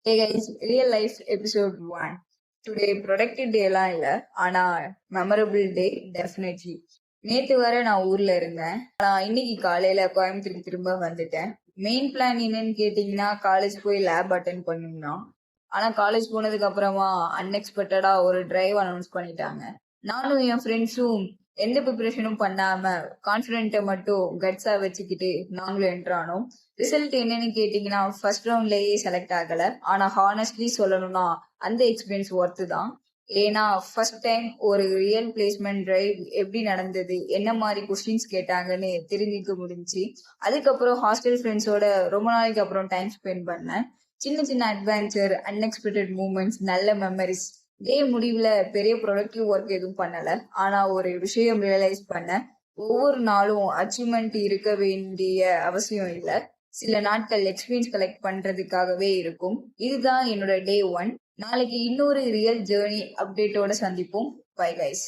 Hey guys, real life episode 1. Today productive day எல்லாம் இல்ல, ஆனா மெமரபிள் டே டெஃபினெட்லி. நேத்து வர நான் ஊர்ல இருந்தேன். ஆனா இன்னைக்கு காலையில கோயம்புத்தூருக்கு திரும்ப வந்துட்டேன். மெயின் பிளான் என்னன்னு கேட்டீங்கன்னா காலேஜ் போய் லேப் அட்டென்ட் பண்ணணும். ஆனா காலேஜ் போனதுக்கு அப்புறமா அன்எக்ஸ்பெக்டடா ஒரு டிரைவ் அனௌன்ஸ் பண்ணிட்டாங்க. நானும் என் ஃப்ரெண்ட்ஸும் எந்த ப்ரிப்பரேஷனும் பண்ணாம கான்பிடென்ட்டை மட்டும் கட்ஸா வச்சுக்கிட்டு நாங்களும் என்ட்ரானோம். ரிசல்ட் என்னன்னு கேட்டீங்கன்னா ஃபர்ஸ்ட் ரவுண்ட்லயே செலக்ட் ஆகல. ஆனா ஹானஸ்ட்லி சொல்லணும்னா அந்த எக்ஸ்பீரியன்ஸ் ஒர்த்து தான். ஏன்னா ஃபர்ஸ்ட் டைம் ஒரு ரியல் பிளேஸ்மெண்ட் டிரைவ் எப்படி நடந்தது, என்ன மாதிரி கொஸ்டின்ஸ் கேட்டாங்கன்னு தெரிஞ்சுக்க முடிஞ்சு. அதுக்கப்புறம் ஹாஸ்டல் ஃப்ரெண்ட்ஸோட ரொம்ப நாளைக்கு அப்புறம் டைம் ஸ்பெண்ட் பண்ணேன். சின்ன சின்ன அட்வென்ச்சர், அன்எக்ஸ்பெக்டட் மூமெண்ட்ஸ், நல்ல மெமரிஸ். டே முடிவுல பெரிய ப்ரொடக்டிவ் ஒர்க் எதுவும் பண்ணல. ஆனா ஒரு விஷயம் ரியலைஸ் பண்ண, ஒவ்வொரு நாளும் அச்சீவ்மெண்ட் இருக்க வேண்டிய அவசியம் இல்லை. சில நாட்கள் எக்ஸ்பீரியன்ஸ் கலெக்ட் பண்றதுக்காகவே இருக்கும். இதுதான் என்னோட டே 1. நாளைக்கு இன்னொரு ரியல் ஜேர்னி அப்டேட்டோட சந்திப்போம். Bye guys.